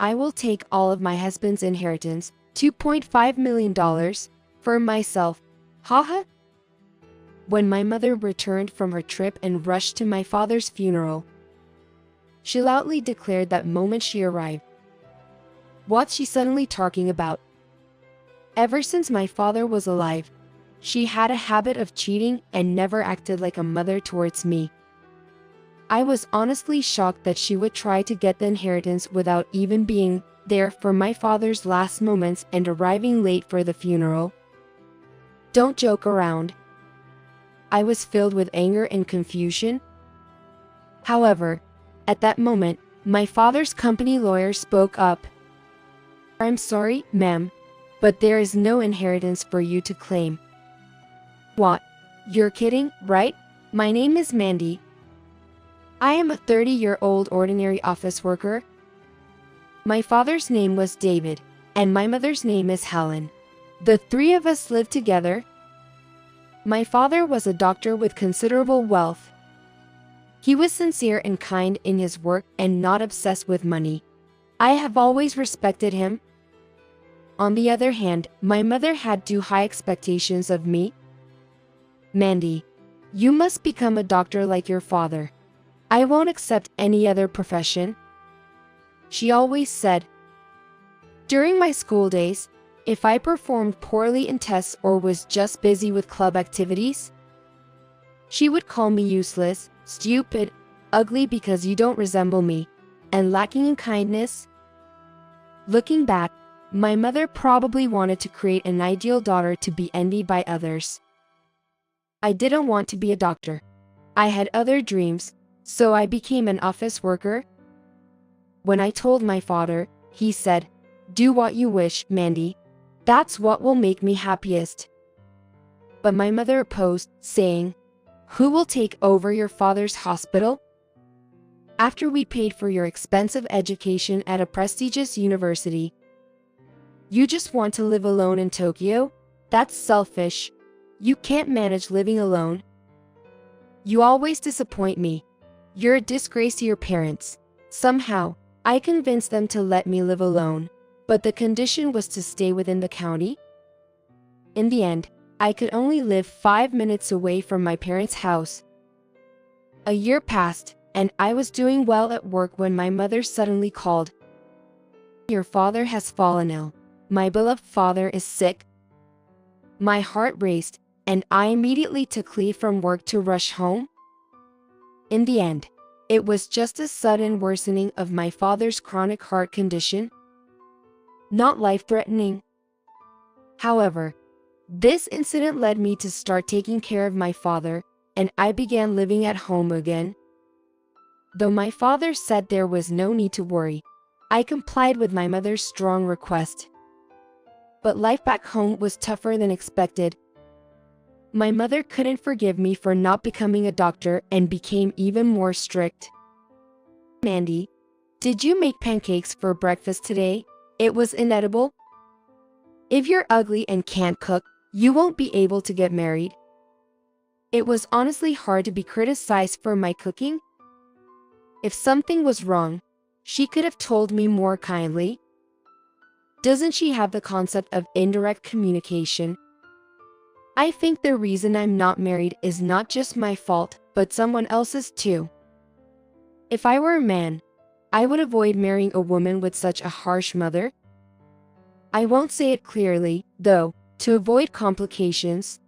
I will take all of my husband's inheritance, $2.5 million, for myself. Haha. When my mother returned from her trip and rushed to my father's funeral, she loudly declared that moment she arrived. What's she suddenly talking about? Ever since my father was alive, she had a habit of cheating and never acted like a mother towards me. I was honestly shocked that she would try to get the inheritance without even being there for my father's last moments and arriving late for the funeral. Don't joke around. I was filled with anger and confusion. However, at that moment, my father's company lawyer spoke up. I'm sorry, ma'am, but there is no inheritance for you to claim. What? You're kidding, right? My name is Mandy. I am a 30-year-old ordinary office worker. My father's name was David, and my mother's name is Helen. The three of us lived together. My father was a doctor with considerable wealth. He was sincere and kind in his work and not obsessed with money. I have always respected him. On the other hand, my mother had too high expectations of me. Mandy, you must become a doctor like your father. I won't accept any other profession, she always said. During my school days, if I performed poorly in tests or was just busy with club activities, she would call me useless, stupid, ugly because you don't resemble me, and lacking in kindness. Looking back, my mother probably wanted to create an ideal daughter to be envied by others. I didn't want to be a doctor. I had other dreams, so I became an office worker. When I told my father, he said, "Do what you wish, Mandy. That's what will make me happiest." But my mother opposed, saying, "Who will take over your father's hospital? After we paid for your expensive education at a prestigious university, you just want to live alone in Tokyo? That's selfish. You can't manage living alone. You always disappoint me. You're a disgrace to your parents." Somehow, I convinced them to let me live alone, but the condition was to stay within the county. In the end, I could only live 5 minutes away from my parents' house. A year passed, and I was doing well at work when my mother suddenly called. "Your father has fallen ill. My beloved father is sick." My heart raced, and I immediately took leave from work to rush home. In the end, it was just a sudden worsening of my father's chronic heart condition. Not life-threatening. However, this incident led me to start taking care of my father, and I began living at home again. Though my father said there was no need to worry, I complied with my mother's strong request. But life back home was tougher than expected. My mother couldn't forgive me for not becoming a doctor and became even more strict. "Mandy, did you make pancakes for breakfast today? It was inedible. If you're ugly and can't cook, you won't be able to get married." It was honestly hard to be criticized for my cooking. If something was wrong, she could have told me more kindly. Doesn't she have the concept of indirect communication? I think the reason I'm not married is not just my fault, but someone else's too. If I were a man, I would avoid marrying a woman with such a harsh mother. I won't say it clearly, though, to avoid complications.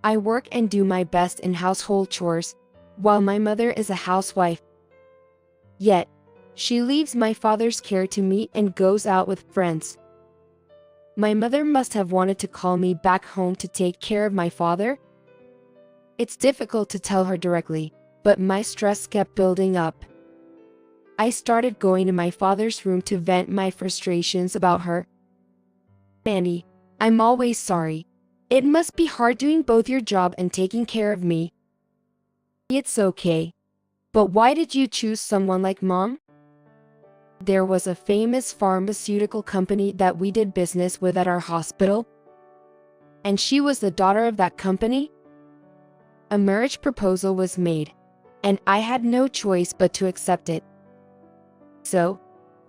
I work and do my best in household chores, while my mother is a housewife. Yet, she leaves my father's care to me and goes out with friends. My mother must have wanted to call me back home to take care of my father. It's difficult to tell her directly, but my stress kept building up. I started going to my father's room to vent my frustrations about her. "Mandy, I'm always sorry. It must be hard doing both your job and taking care of me." "It's okay. But why did you choose someone like Mom?" There was a famous pharmaceutical company that we did business with at our hospital, and she was the daughter of that company. A marriage proposal was made, and I had no choice but to accept it. So,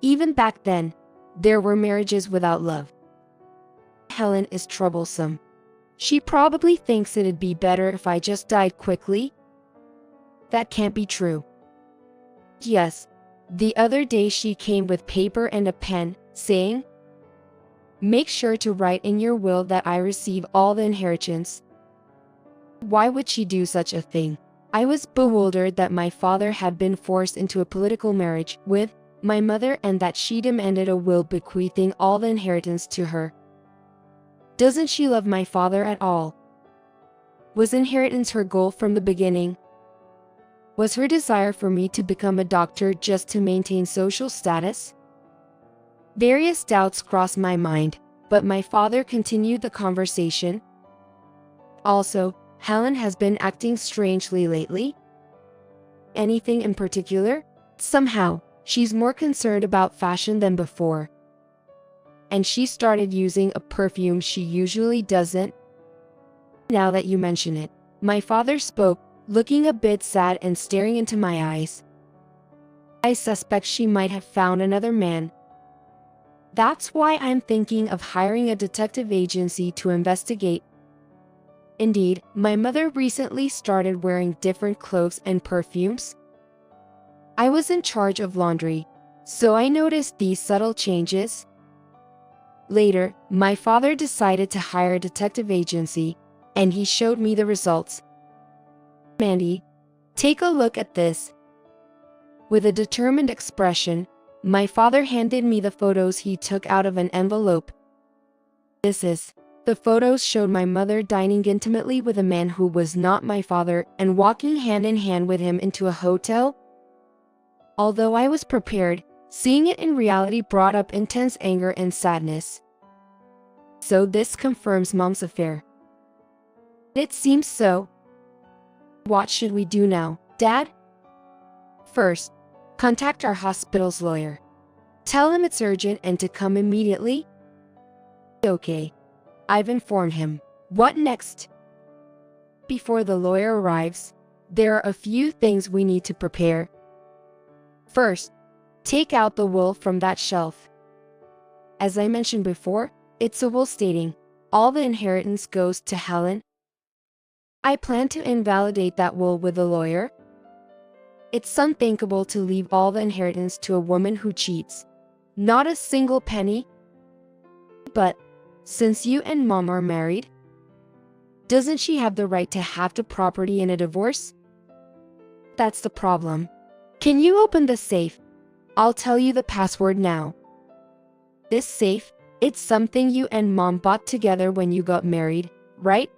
Even back then, there were marriages without love. Helen is troublesome. She probably thinks it'd be better if I just died quickly. That can't be true. Yes, the other day she came with paper and a pen, saying, "Make sure to write in your will that I receive all the inheritance." Why would she do such a thing? I was bewildered that my father had been forced into a political marriage with my mother and that she demanded a will bequeathing all the inheritance to her. Doesn't she love my father at all? Was inheritance her goal from the beginning? Was her desire for me to become a doctor just to maintain social status? Various doubts crossed my mind, but my father continued the conversation. Also, Helen has been acting strangely lately. Anything in particular? Somehow, she's more concerned about fashion than before. And she started using a perfume she usually doesn't. Now that you mention it, my father spoke, looking a bit sad and staring into my eyes. I suspect she might have found another man. That's why I'm thinking of hiring a detective agency to investigate. Indeed, my mother recently started wearing different clothes and perfumes. I was in charge of laundry, so I noticed these subtle changes. Later, my father decided to hire a detective agency, and he showed me the results. "Mandy, take a look at this." With a determined expression, my father handed me the photos he took out of an envelope. The photos showed my mother dining intimately with a man who was not my father and walking hand in hand with him into a hotel. Although I was prepared, seeing it in reality brought up intense anger and sadness. So this confirms Mom's affair. It seems so. What should we do now, Dad? First, contact our hospital's lawyer. Tell him it's urgent and to come immediately. Okay. I've informed him. What next? Before the lawyer arrives, there are a few things we need to prepare. First, take out the will from that shelf. As I mentioned before, it's a will stating all the inheritance goes to Helen. I plan to invalidate that will with the lawyer. It's unthinkable to leave all the inheritance to a woman who cheats. Not a single penny. But since you and Mom are married, doesn't she have the right to have the property in a divorce? That's the problem. Can you open the safe? I'll tell you the password now. This safe, it's something you and Mom bought together when you got married, right?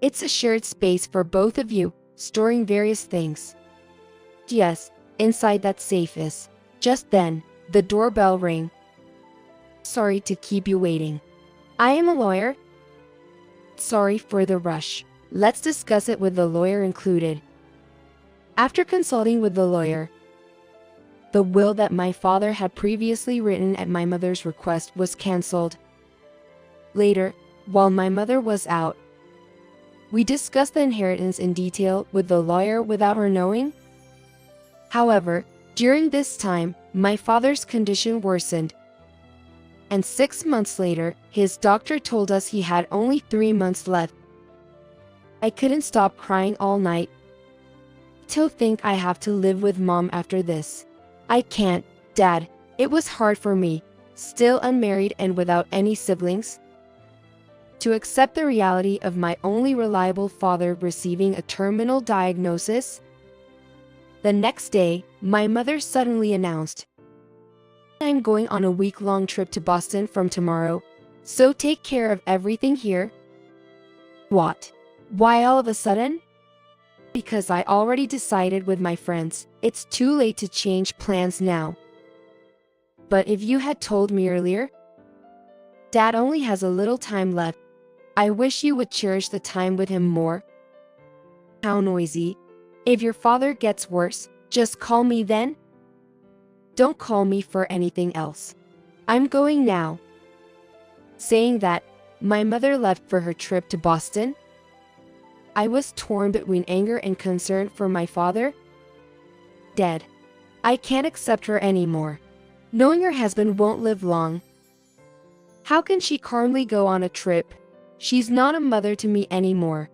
It's a shared space for both of you, storing various things. Yes, inside that safe is. Just then, the doorbell rang. Sorry to keep you waiting. I am a lawyer. Sorry for the rush. Let's discuss it with the lawyer included. After consulting with the lawyer, the will that my father had previously written at my mother's request was cancelled. Later, while my mother was out, we discussed the inheritance in detail with the lawyer without her knowing. However, during this time, my father's condition worsened. And 6 months later, his doctor told us he had only 3 months left. I couldn't stop crying all night. To think I have to live with Mom after this. I can't, Dad. It was hard for me, still unmarried and without any siblings, to accept the reality of my only reliable father receiving a terminal diagnosis. The next day, my mother suddenly announced, "I'm going on a week-long trip to Boston from tomorrow, so take care of everything here." What? Why all of a sudden? Because I already decided with my friends, it's too late to change plans now. But if you had told me earlier, Dad only has a little time left. I wish you would cherish the time with him more. How noisy. If your father gets worse, just call me then. Don't call me for anything else. I'm going now. Saying that, my mother left for her trip to Boston. I was torn between anger and concern for my father. Dead. I can't accept her anymore. knowing her husband won't live long. How can she calmly go on a trip? She's not a mother to me anymore.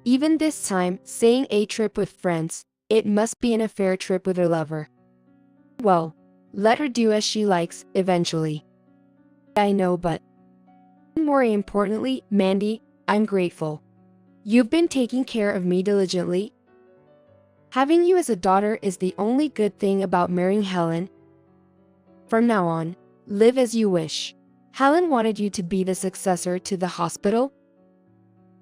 Even this time, saying a trip with friends, it must be an affair trip with her lover. Well, let her do as she likes, eventually. I know, but more importantly, Mandy, I'm grateful. You've been taking care of me diligently. Having you as a daughter is the only good thing about marrying Helen. From now on, live as you wish. Helen wanted you to be the successor to the hospital,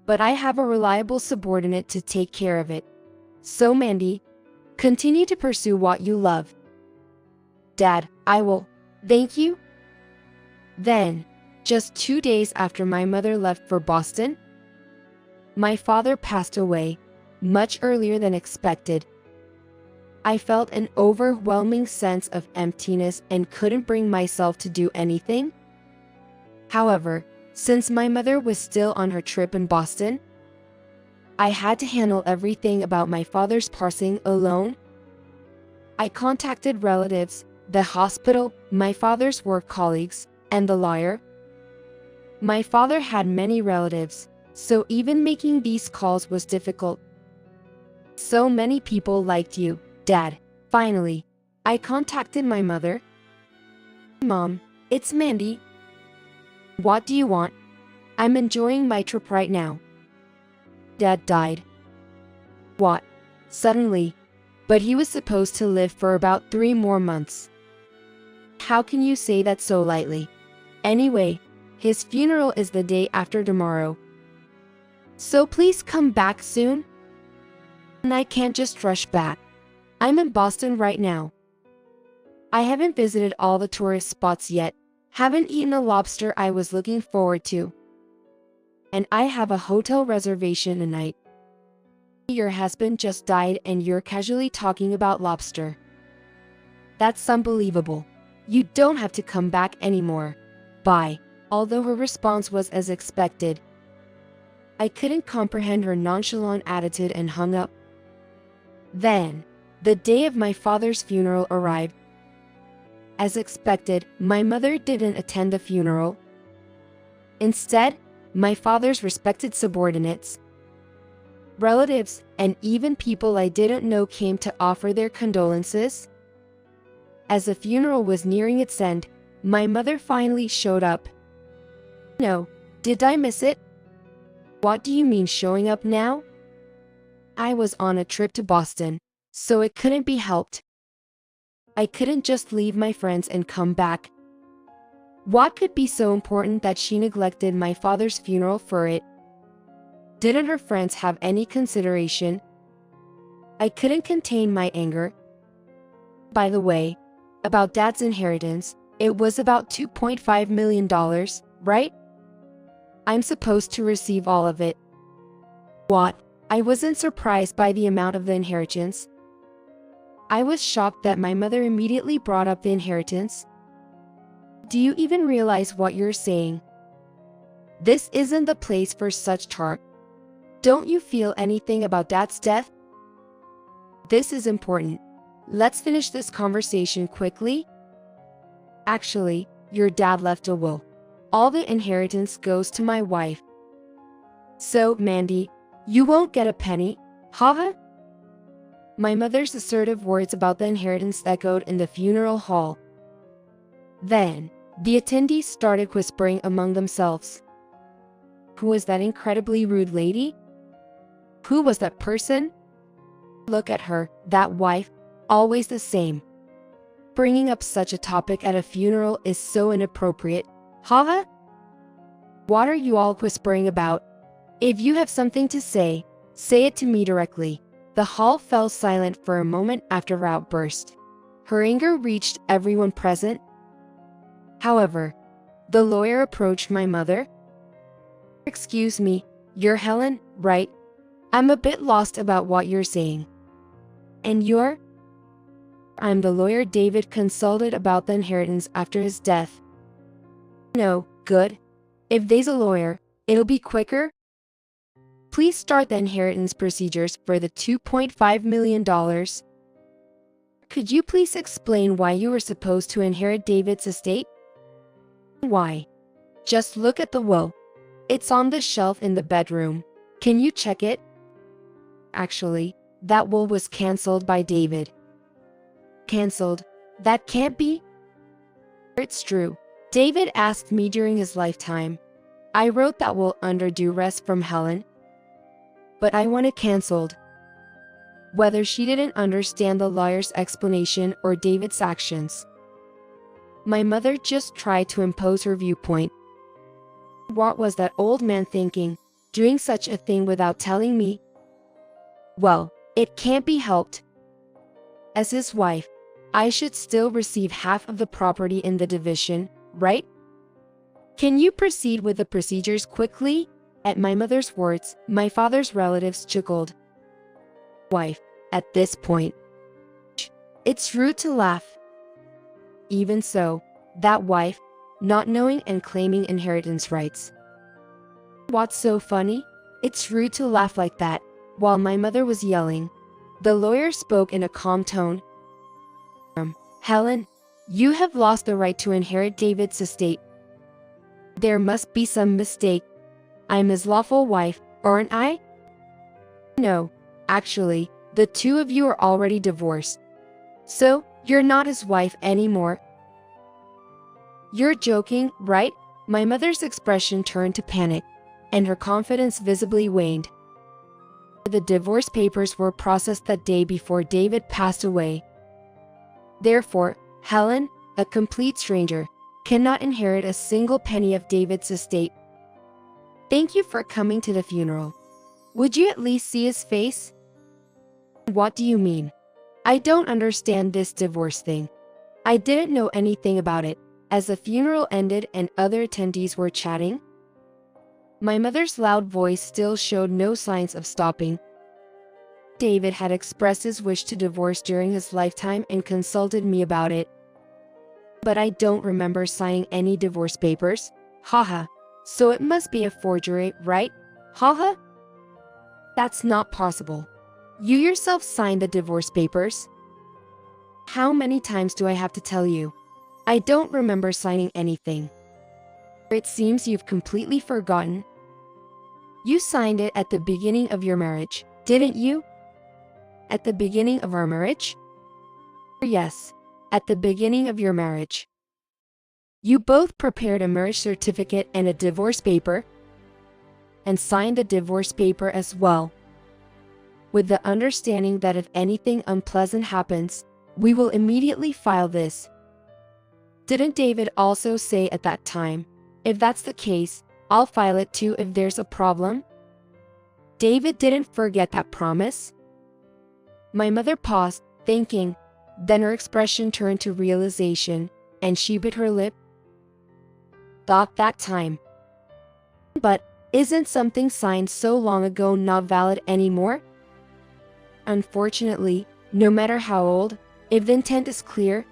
but I have a reliable subordinate to take care of it. So Mandy, continue to pursue what you love. Dad, I will. Thank you. Then, just 2 days after my mother left for Boston, my father passed away, much earlier than expected. I felt an overwhelming sense of emptiness and couldn't bring myself to do anything. However, since my mother was still on her trip in Boston, I had to handle everything about my father's passing alone. I contacted relatives, the hospital, my father's work colleagues, and the lawyer. My father had many relatives, so even making these calls was difficult. So many people liked you, Dad. Finally, I contacted my mother. Mom, it's Mandy. What do you want? I'm enjoying my trip right now. Dad died. What? Suddenly. But he was supposed to live for about 3 more months. How can you say that so lightly? Anyway, his funeral is the day after tomorrow. So please come back soon. And I can't just rush back. I'm in Boston right now. I haven't visited all the tourist spots yet. Haven't eaten a lobster I was looking forward to. And I have a hotel reservation tonight. Your husband just died and you're casually talking about lobster. That's unbelievable. You don't have to come back anymore. Bye. Although her response was as expected, I couldn't comprehend her nonchalant attitude and hung up. Then, the day of my father's funeral arrived. As expected, my mother didn't attend the funeral. Instead, my father's respected subordinates, relatives, and even people I didn't know came to offer their condolences. As the funeral was nearing its end, my mother finally showed up. No, did I miss it? What do you mean showing up now? I was on a trip to Boston, so it couldn't be helped. I couldn't just leave my friends and come back. What could be so important that she neglected my father's funeral for it? Didn't her friends have any consideration? I couldn't contain my anger. By the way, about Dad's inheritance, it was about $2.5 million, right? I'm supposed to receive all of it. What? I wasn't surprised by the amount of the inheritance. I was shocked that my mother immediately brought up the inheritance. Do you even realize what you're saying? This isn't the place for such talk. Don't you feel anything about Dad's death? This is important. Let's finish this conversation quickly. Actually, your dad left a will. All the inheritance goes to my wife. So, Mandy, you won't get a penny, haha? My mother's assertive words about the inheritance echoed in the funeral hall. Then, the attendees started whispering among themselves. Who was that incredibly rude lady? Who was that person? Look at her, that wife, always the same. Bringing up such a topic at a funeral is so inappropriate, haha? What are you all whispering about? If you have something to say it to me directly. The hall fell silent for a moment after her outburst. Her anger reached everyone present. However, the lawyer approached my mother. Excuse me, you're Helen, right? I'm a bit lost about what you're saying. And you're? I'm the lawyer David consulted about the inheritance after his death. No, good. If there's a lawyer, it'll be quicker. Please start the inheritance procedures for the $2.5 million. Could you please explain why you were supposed to inherit David's estate? Why? Just look at the will. It's on the shelf in the bedroom. Can you check it? Actually, that will was cancelled by David. Cancelled? That can't be? It's true. David asked me during his lifetime. I wrote that will under duress from Helen, but I want it cancelled. Whether she didn't understand the lawyer's explanation or David's actions. My mother just tried to impose her viewpoint. What was that old man thinking, doing such a thing without telling me? Well, it can't be helped. As his wife, I should still receive half of the property in the division, right? Can you proceed with the procedures quickly? At my mother's words, my father's relatives chuckled. Wife, at this point. It's rude to laugh. Even so, that wife, not knowing and claiming inheritance rights. What's so funny? It's rude to laugh like that. While my mother was yelling, the lawyer spoke in a calm tone. Helen, you have lost the right to inherit David's estate. There must be some mistake. I'm his lawful wife, aren't I? No, actually, the two of you are already divorced. So, you're not his wife anymore. You're joking, right? My mother's expression turned to panic, and her confidence visibly waned. The divorce papers were processed that day before David passed away. Therefore, Helen, a complete stranger, cannot inherit a single penny of David's estate. Thank you for coming to the funeral. Would you at least see his face? What do you mean? I don't understand this divorce thing. I didn't know anything about it. As the funeral ended and other attendees were chatting, my mother's loud voice still showed no signs of stopping. David had expressed his wish to divorce during his lifetime and consulted me about it. But I don't remember signing any divorce papers. Haha. So it must be a forgery, right? Haha. That's not possible. You yourself signed the divorce papers. How many times do I have to tell you? I don't remember signing anything. It seems you've completely forgotten. You signed it at the beginning of your marriage, didn't you? At the beginning of our marriage? Yes, at the beginning of your marriage. You both prepared a marriage certificate and a divorce paper, and signed the divorce paper as well, with the understanding that if anything unpleasant happens, we will immediately file this. Didn't David also say at that time, if that's the case, I'll file it too if there's a problem? David didn't forget that promise. My mother paused, thinking, then her expression turned to realization, and she bit her lip. Thought that time. But, isn't something signed so long ago not valid anymore? Unfortunately, no matter how old, if the intent is clear,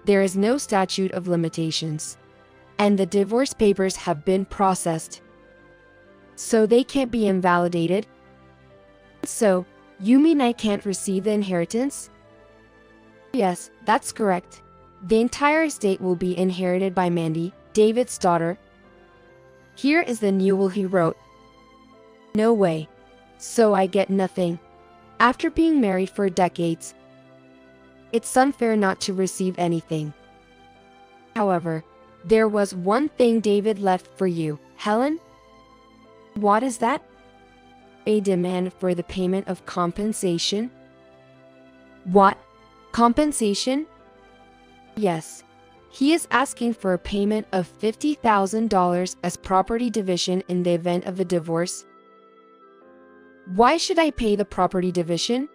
there is no statute of limitations, and the divorce papers have been processed, so they can't be invalidated. So, you mean I can't receive the inheritance? Yes, that's correct. The entire estate will be inherited by Mandy, David's daughter. Here is the new will he wrote. No way. So I get nothing. After being married for decades, it's unfair not to receive anything. However, there was one thing David left for you, Helen. What is that? A demand for the payment of compensation. What? Compensation? Yes. He is asking for a payment of $50,000 as property division in the event of a divorce. Why should I pay the property division?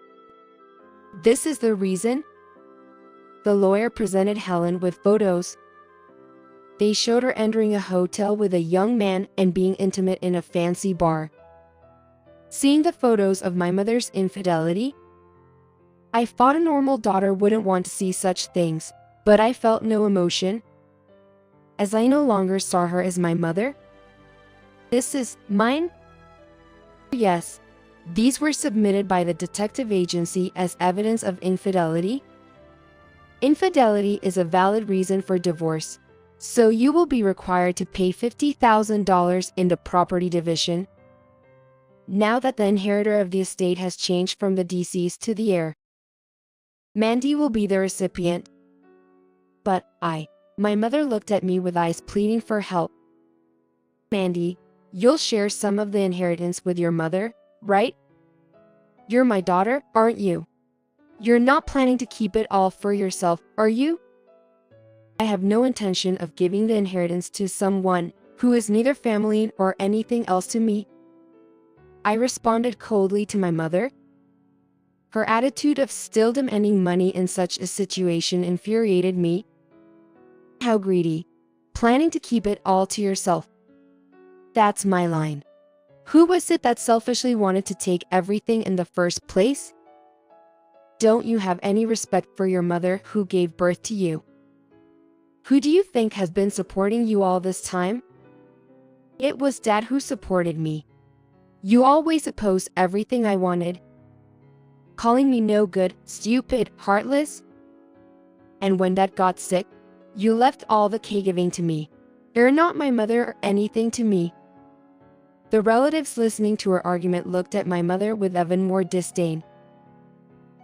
This is the reason. The lawyer presented Helen with photos. They showed her entering a hotel with a young man and being intimate in a fancy bar. Seeing the photos of my mother's infidelity, I thought a normal daughter wouldn't want to see such things, but I felt no emotion, as I no longer saw her as my mother. This is mine? Yes, These were submitted by the detective agency as evidence of infidelity. Infidelity is a valid reason for divorce, so you will be required to pay $50,000 in the property division. Now that the inheritor of the estate has changed from the deceased to the heir, Mandy will be the recipient. But my mother looked at me with eyes pleading for help. Mandy, you'll share some of the inheritance with your mother, right? You're my daughter, aren't you? You're not planning to keep it all for yourself, are you? I have no intention of giving the inheritance to someone who is neither family or anything else to me. I responded coldly to my mother. Her attitude of still demanding money in such a situation infuriated me. How greedy. Planning to keep it all to yourself. That's my line. Who was it that selfishly wanted to take everything in the first place? Don't you have any respect for your mother who gave birth to you? Who do you think has been supporting you all this time? It was Dad who supported me. You always opposed everything I wanted, calling me no good, stupid, heartless. And when Dad got sick, you left all the caregiving to me. You're not my mother or anything to me. The relatives listening to her argument looked at my mother with even more disdain.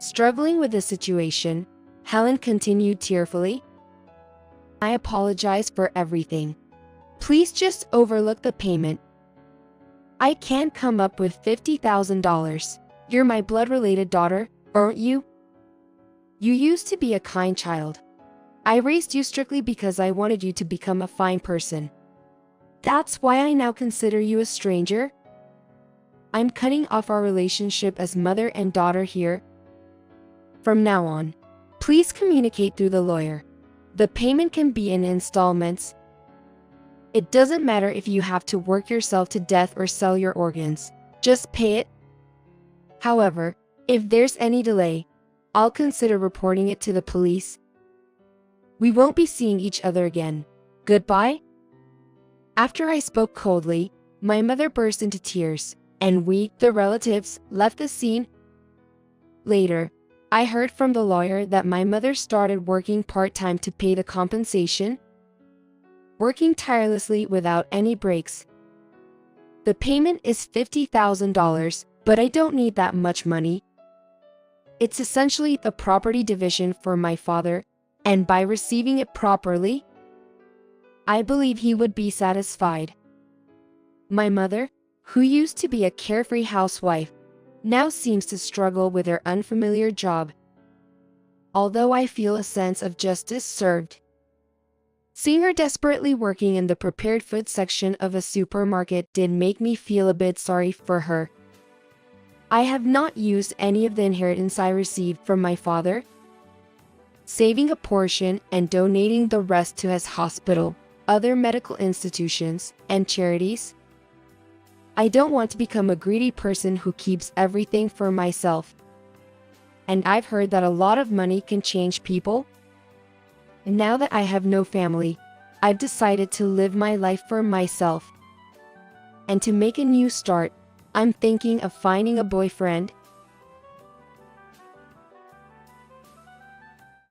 Struggling with the situation, Helen continued tearfully. I apologize for everything. Please just overlook the payment. I can't come up with $50,000. You're my blood-related daughter, aren't you? You used to be a kind child. I raised you strictly because I wanted you to become a fine person. That's why I now consider you a stranger. I'm cutting off our relationship as mother and daughter here. From now on, please communicate through the lawyer. The payment can be in installments. It doesn't matter if you have to work yourself to death or sell your organs. Just pay it. However, if there's any delay, I'll consider reporting it to the police. We won't be seeing each other again. Goodbye. After I spoke coldly, my mother burst into tears, and we, the relatives, left the scene. Later, I heard from the lawyer that my mother started working part-time to pay the compensation, working tirelessly without any breaks. The payment is $50,000, but I don't need that much money. It's essentially the property division for my father, and by receiving it properly, I believe he would be satisfied. My mother, who used to be a carefree housewife, now seems to struggle with her unfamiliar job. Although I feel a sense of justice served. Seeing her desperately working in the prepared food section of a supermarket did make me feel a bit sorry for her. I have not used any of the inheritance I received from my father, saving a portion and donating the rest to his hospital, other medical institutions, and charities. I don't want to become a greedy person who keeps everything for myself. And I've heard that a lot of money can change people. And now that I have no family, I've decided to live my life for myself. And to make a new start, I'm thinking of finding a boyfriend.